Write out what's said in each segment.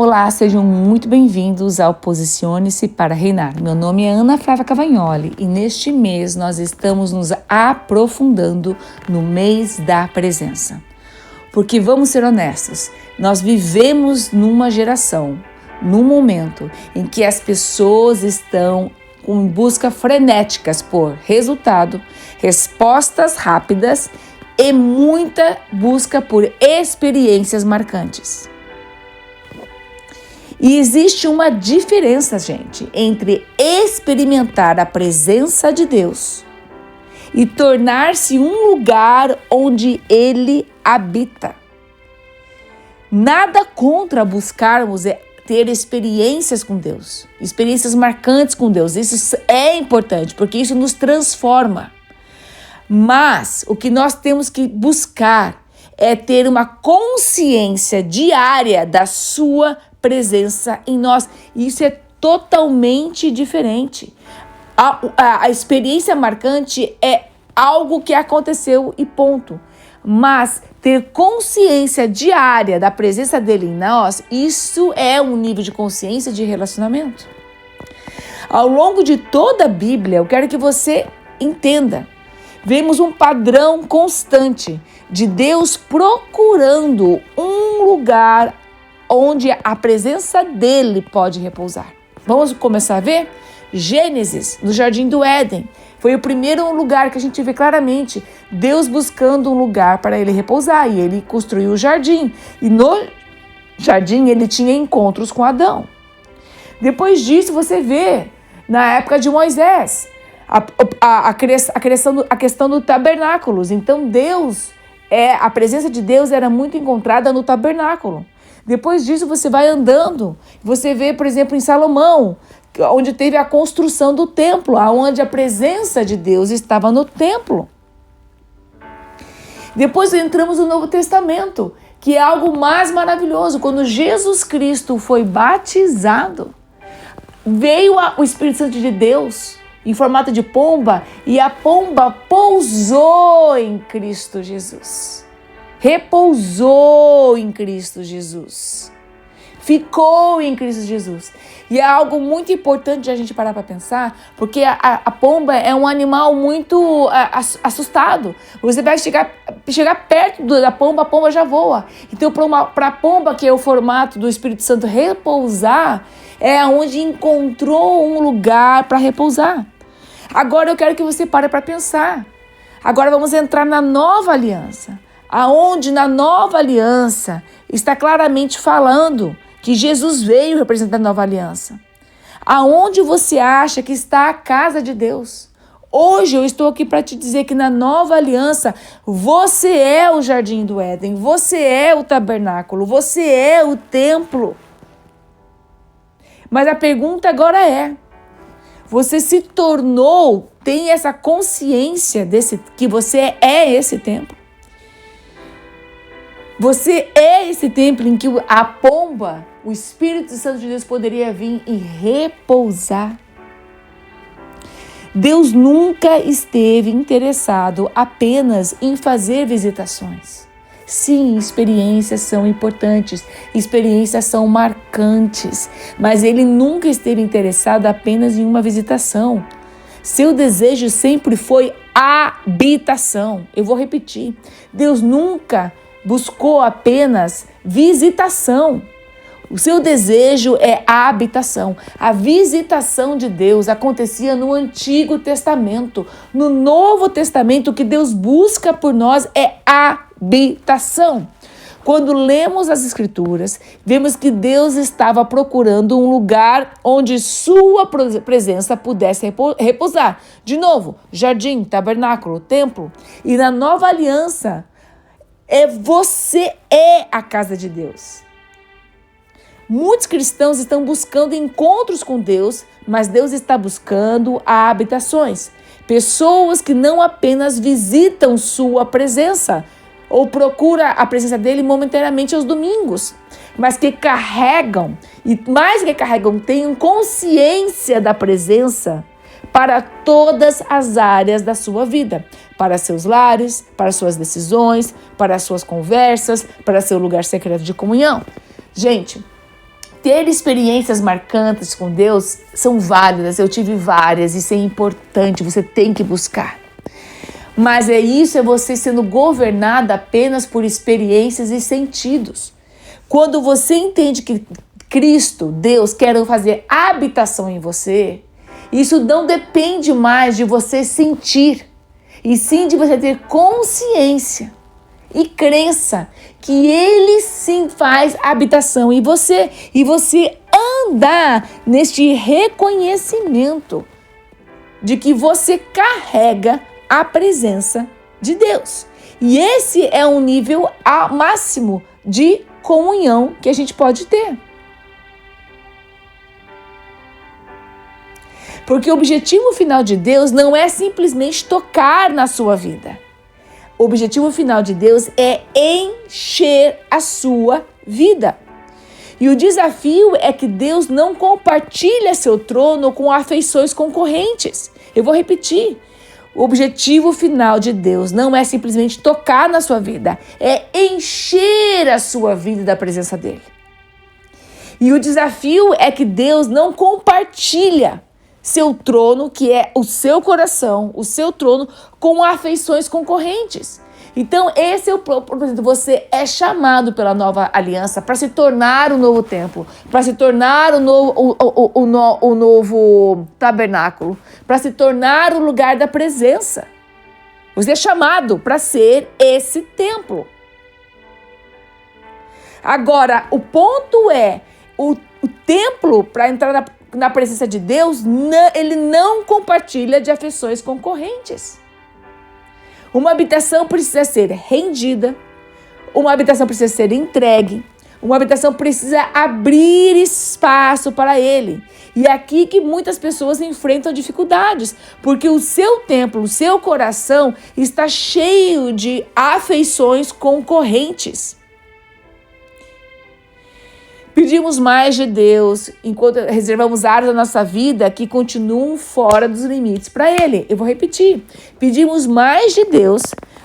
Olá, sejam muito bem-vindos ao Posicione-se para Reinar. Meu nome é Ana Flávia Cavagnoli e neste mês nós estamos nos aprofundando no mês da presença. Porque vamos ser honestos, nós vivemos numa geração, num momento em que as pessoas estão com busca frenéticas por resultado, respostas rápidas e muita busca por experiências marcantes. E existe uma diferença, gente, entre experimentar a presença de Deus e tornar-se um lugar onde Ele habita. Nada contra buscarmos ter experiências com Deus, experiências marcantes com Deus. Isso é importante, porque isso nos transforma. Mas o que nós temos que buscar é ter uma consciência diária da sua presença em nós. Isso é totalmente diferente. A experiência marcante é algo que aconteceu e ponto. Mas ter consciência diária da presença dele em nós, isso é um nível de consciência de relacionamento. Ao longo de toda a Bíblia, eu quero que você entenda. Vemos um padrão constante de Deus procurando um lugar onde a presença dele pode repousar. Vamos começar a ver? Gênesis, no Jardim do Éden, foi o primeiro lugar que a gente vê claramente Deus buscando um lugar para ele repousar, e ele construiu o jardim. E no jardim ele tinha encontros com Adão. Depois disso você vê, na época de Moisés, a questão do tabernáculos. Então a presença de Deus era muito encontrada no tabernáculo. Depois disso você vai andando, você vê, por exemplo, em Salomão, onde teve a construção do templo, onde a presença de Deus estava no templo. Depois entramos no Novo Testamento, que é algo mais maravilhoso. Quando Jesus Cristo foi batizado, veio o Espírito Santo de Deus em formato de pomba, e a pomba pousou em Cristo Jesus. Repousou em Cristo Jesus. Ficou em Cristo Jesus. E é algo muito importante de a gente parar para pensar, porque a pomba é um animal muito assustado. Você vai chegar perto da pomba, a pomba já voa. Então, para a pomba, que é o formato do Espírito Santo repousar, é onde encontrou um lugar para repousar. Agora eu quero que você pare para pensar. Agora vamos entrar na nova aliança, aonde na nova aliança está claramente falando que Jesus veio representar a nova aliança. Aonde você acha que está a casa de Deus? Hoje eu estou aqui para te dizer que na nova aliança você é o Jardim do Éden, você é o tabernáculo, você é o templo. Mas a pergunta agora é: você se tornou, tem essa consciência que você é esse templo? Você é esse templo em que a pomba, o Espírito Santo de Deus, poderia vir e repousar? Deus nunca esteve interessado apenas em fazer visitações. Sim, experiências são importantes, experiências são marcantes, mas Ele nunca esteve interessado apenas em uma visitação. Seu desejo sempre foi habitação. Eu vou repetir. Deus nunca buscou apenas visitação. O seu desejo é a habitação. A visitação de Deus acontecia no Antigo Testamento. No Novo Testamento, o que Deus busca por nós é habitação. Quando lemos as Escrituras, vemos que Deus estava procurando um lugar onde sua presença pudesse repousar. De novo, jardim, tabernáculo, templo. E na nova aliança, você é a casa de Deus. Muitos cristãos estão buscando encontros com Deus, mas Deus está buscando habitações. Pessoas que não apenas visitam sua presença ou procuram a presença dele momentaneamente aos domingos, mas que carregam, e mais que carregam, têm consciência da presença para todas as áreas da sua vida, para seus lares, para suas decisões, para suas conversas, para seu lugar secreto de comunhão. Gente, ter experiências marcantes com Deus são válidas. Eu tive várias, isso é importante, você tem que buscar. Mas é você sendo governado apenas por experiências e sentidos. Quando você entende que Cristo, Deus, quer fazer habitação em você, isso não depende mais de você sentir, e sim de você ter consciência e crença que Ele sim faz habitação em você, e você andar neste reconhecimento de que você carrega a presença de Deus. E esse é um nível máximo de comunhão que a gente pode ter. Porque o objetivo final de Deus não é simplesmente tocar na sua vida. O objetivo final de Deus é encher a sua vida. E o desafio é que Deus não compartilha seu trono com afeições concorrentes. Eu vou repetir. O objetivo final de Deus não é simplesmente tocar na sua vida, é encher a sua vida da presença dele. E o desafio é que Deus não compartilha seu trono, que é o seu coração, o seu trono, com afeições concorrentes. Então, esse é o propósito. Você é chamado pela nova aliança para se tornar o novo templo, para se tornar o novo tabernáculo, para se tornar o lugar da presença. Você é chamado para ser esse templo. Agora, o ponto é, o templo, para entrar na presença de Deus, ele não compartilha de afeições concorrentes. Uma habitação precisa ser rendida, uma habitação precisa ser entregue, uma habitação precisa abrir espaço para ele. E é aqui que muitas pessoas enfrentam dificuldades, porque o seu templo, o seu coração está cheio de afeições concorrentes. Pedimos mais de Deus, enquanto reservamos áreas da nossa vida que continuam fora dos limites para Ele. Eu vou repetir. Pedimos mais de Deus,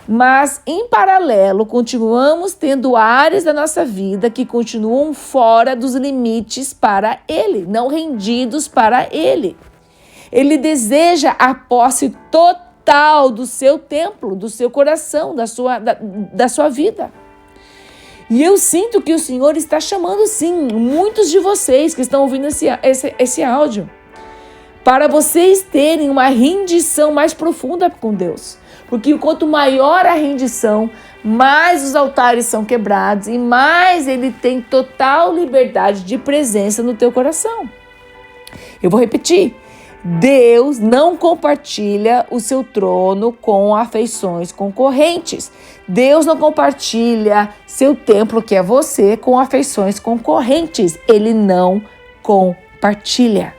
mas em paralelo continuamos tendo áreas da nossa vida que continuam fora dos limites para Ele, não rendidos para Ele. Ele deseja a posse total do seu templo, do seu coração, da sua vida. E eu sinto que o Senhor está chamando, sim, muitos de vocês que estão ouvindo esse áudio, para vocês terem uma rendição mais profunda com Deus. Porque quanto maior a rendição, mais os altares são quebrados e mais Ele tem total liberdade de presença no teu coração. Eu vou repetir. Deus não compartilha o seu trono com afeições concorrentes. Deus não compartilha seu templo, que é você, com afeições concorrentes. Ele não compartilha.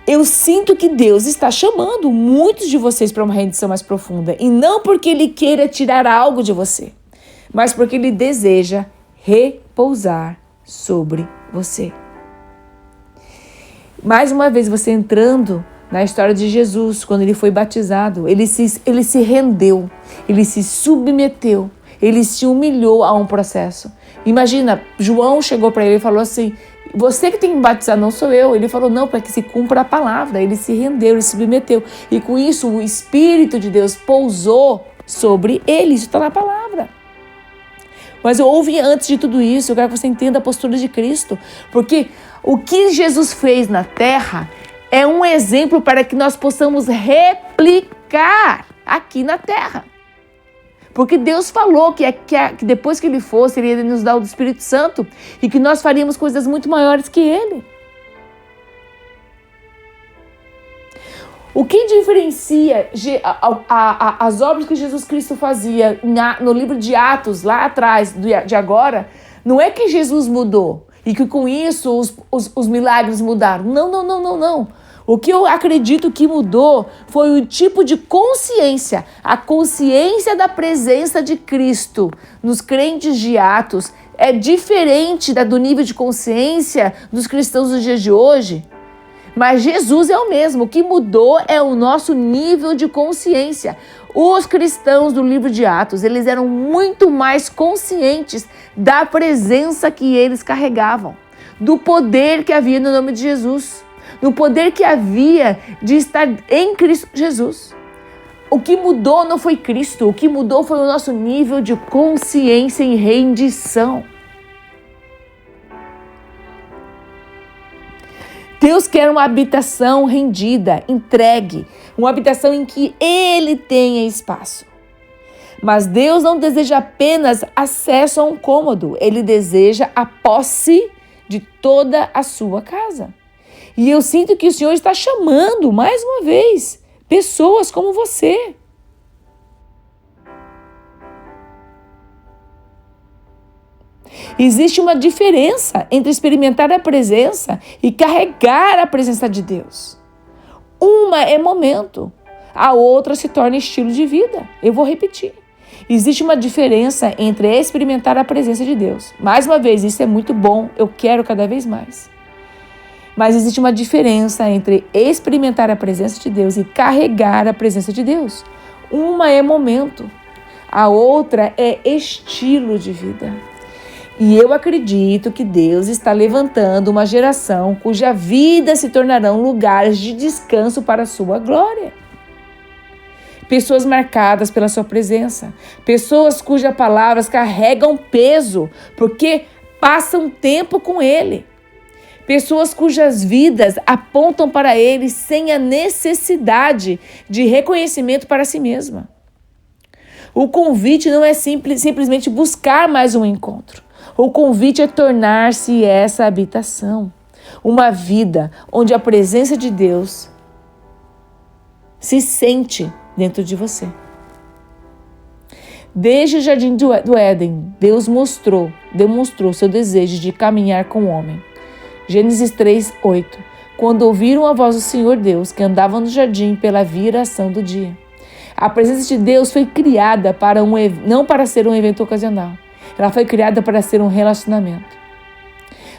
Eu sinto que Deus está chamando muitos de vocês para uma rendição mais profunda. E não porque Ele queira tirar algo de você, mas porque Ele deseja repousar sobre você. Mais uma vez, você entrando na história de Jesus, quando Ele foi batizado, ele se rendeu, Ele se submeteu, Ele se humilhou a um processo. Imagina, João chegou para ele e falou assim, você que tem que me batizar, não sou eu. Ele falou, não, para que se cumpra a palavra. Ele se rendeu, ele se submeteu. E com isso, o Espírito de Deus pousou sobre ele. Isso está na palavra. Mas eu ouvi antes de tudo isso, eu quero que você entenda a postura de Cristo. Porque o que Jesus fez na terra é um exemplo para que nós possamos replicar aqui na terra. Porque Deus falou que depois que Ele fosse, Ele ia nos dar o Espírito Santo e que nós faríamos coisas muito maiores que Ele. O que diferencia as obras que Jesus Cristo fazia no livro de Atos, lá atrás, de agora, não é que Jesus mudou e que com isso os milagres mudaram. Não. O que eu acredito que mudou foi o tipo de consciência, a consciência da presença de Cristo nos crentes de Atos é diferente do nível de consciência dos cristãos dos dias de hoje. Mas Jesus é o mesmo. O que mudou é o nosso nível de consciência. Os cristãos do livro de Atos, eles eram muito mais conscientes da presença que eles carregavam, do poder que havia no nome de Jesus, do poder que havia de estar em Cristo Jesus. O que mudou não foi Cristo, o que mudou foi o nosso nível de consciência e rendição. Deus quer uma habitação rendida, entregue, uma habitação em que Ele tenha espaço. Mas Deus não deseja apenas acesso a um cômodo, Ele deseja a posse de toda a sua casa. E eu sinto que o Senhor está chamando, mais uma vez, pessoas como você. Existe uma diferença entre experimentar a presença e carregar a presença de Deus. Uma é momento, a outra se torna estilo de vida. Eu vou repetir. Existe uma diferença entre experimentar a presença de Deus. Mais uma vez, isso é muito bom, eu quero cada vez mais. Mas existe uma diferença entre experimentar a presença de Deus e carregar a presença de Deus. Uma é momento, a outra é estilo de vida. E eu acredito que Deus está levantando uma geração cuja vida se tornarão lugares de descanso para a sua glória. Pessoas marcadas pela sua presença. Pessoas cujas palavras carregam peso, porque passam tempo com Ele. Pessoas cujas vidas apontam para Ele sem a necessidade de reconhecimento para si mesma. O convite não é simplesmente buscar mais um encontro. O convite é tornar-se essa habitação. Uma vida onde a presença de Deus se sente dentro de você. Desde o jardim do Éden, Deus demonstrou seu desejo de caminhar com o homem. Gênesis 3:8. Quando ouviram a voz do Senhor Deus, que andava no jardim pela viração do dia. A presença de Deus foi criada não para ser um evento ocasional. Ela foi criada para ser um relacionamento.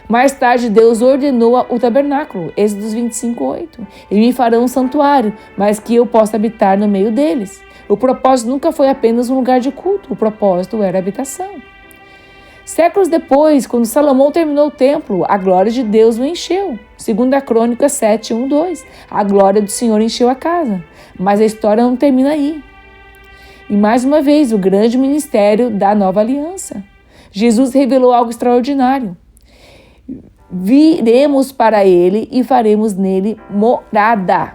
Mais tarde, Deus ordenou o tabernáculo, Êxodo 25:8. E me farão um santuário, mas que eu possa habitar no meio deles. O propósito nunca foi apenas um lugar de culto, o propósito era a habitação. Séculos depois, quando Salomão terminou o templo, a glória de Deus o encheu. 2 Crônicas 7:1-2. A glória do Senhor encheu a casa. Mas a história não termina aí. E mais uma vez, o grande ministério da nova aliança. Jesus revelou algo extraordinário. Viremos para Ele e faremos nele morada.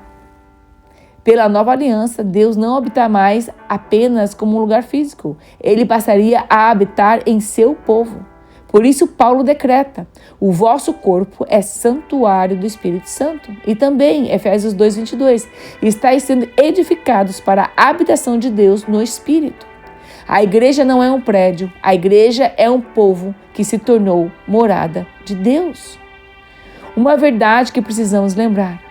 Pela nova aliança, Deus não habita mais apenas como um lugar físico. Ele passaria a habitar em seu povo. Por isso, Paulo decreta: o vosso corpo é santuário do Espírito Santo. E também, Efésios 2:22, estáis sendo edificados para a habitação de Deus no Espírito. A igreja não é um prédio, a igreja é um povo que se tornou morada de Deus. Uma verdade que precisamos lembrar: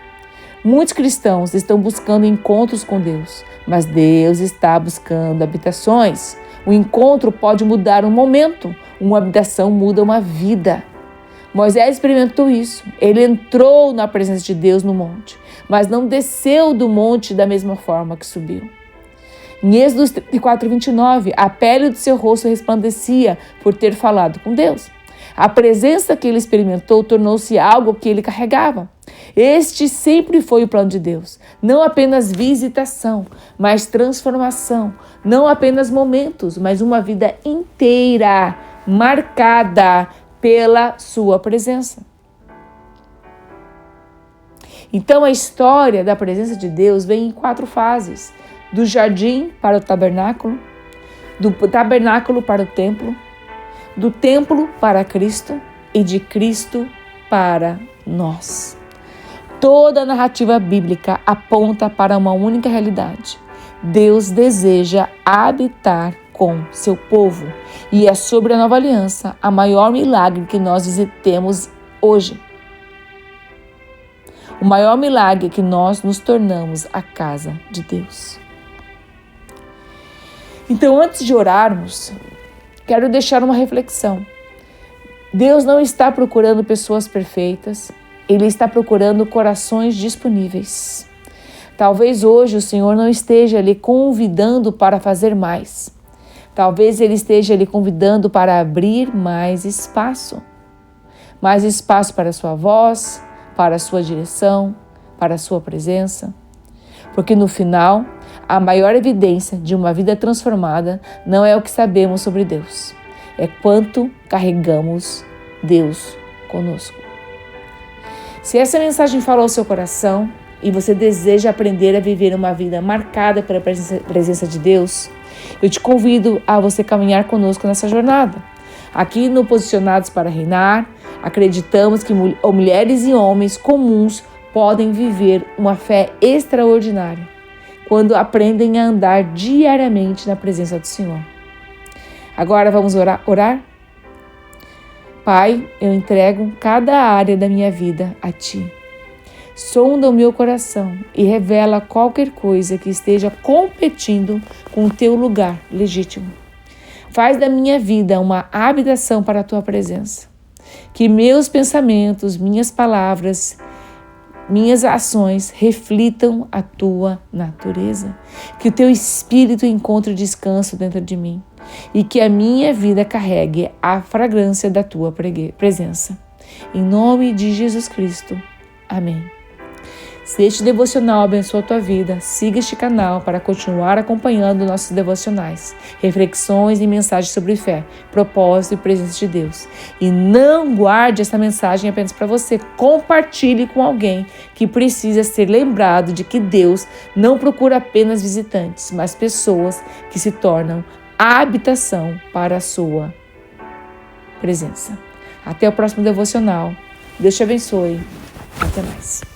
muitos cristãos estão buscando encontros com Deus, mas Deus está buscando habitações. O encontro pode mudar um momento, uma habitação muda uma vida. Moisés experimentou isso. Ele entrou na presença de Deus no monte, mas não desceu do monte da mesma forma que subiu. Em Êxodo 34:29, a pele do seu rosto resplandecia por ter falado com Deus. A presença que ele experimentou tornou-se algo que ele carregava. Este sempre foi o plano de Deus. Não apenas visitação, mas transformação. Não apenas momentos, mas uma vida inteira marcada pela sua presença. Então a história da presença de Deus vem em 4 fases: do jardim para o tabernáculo, do tabernáculo para o templo, do templo para Cristo e de Cristo para nós. Toda a narrativa bíblica aponta para uma única realidade: Deus deseja habitar com seu povo, e é sobre a nova aliança a maior milagre que nós visitemos hoje. O maior milagre é que nós nos tornamos a casa de Deus. Então, antes de orarmos, quero deixar uma reflexão. Deus não está procurando pessoas perfeitas. Ele está procurando corações disponíveis. Talvez hoje o Senhor não esteja lhe convidando para fazer mais. Talvez Ele esteja lhe convidando para abrir mais espaço. Mais espaço para a sua voz, para a sua direção, para a sua presença. Porque no final, a maior evidência de uma vida transformada não é o que sabemos sobre Deus, é quanto carregamos Deus conosco. Se essa mensagem falou ao seu coração e você deseja aprender a viver uma vida marcada pela presença de Deus, eu te convido a você caminhar conosco nessa jornada. Aqui no Posicionados para Reinar, acreditamos que mulheres e homens comuns podem viver uma fé extraordinária quando aprendem a andar diariamente na presença do Senhor. Agora vamos orar? Pai, eu entrego cada área da minha vida a Ti. Sonda o meu coração e revela qualquer coisa que esteja competindo com o Teu lugar legítimo. Faz da minha vida uma habitação para a Tua presença. Que meus pensamentos, minhas palavras, minhas ações reflitam a Tua natureza. Que o Teu Espírito encontre descanso dentro de mim. E que a minha vida carregue a fragrância da Tua presença. Em nome de Jesus Cristo. Amém. Se este devocional abençoa a tua vida, siga este canal para continuar acompanhando nossos devocionais, reflexões e mensagens sobre fé, propósito e presença de Deus. E não guarde essa mensagem apenas para você, compartilhe com alguém que precisa ser lembrado de que Deus não procura apenas visitantes, mas pessoas que se tornam a habitação para a sua presença. Até o próximo devocional. Deus te abençoe. Até mais.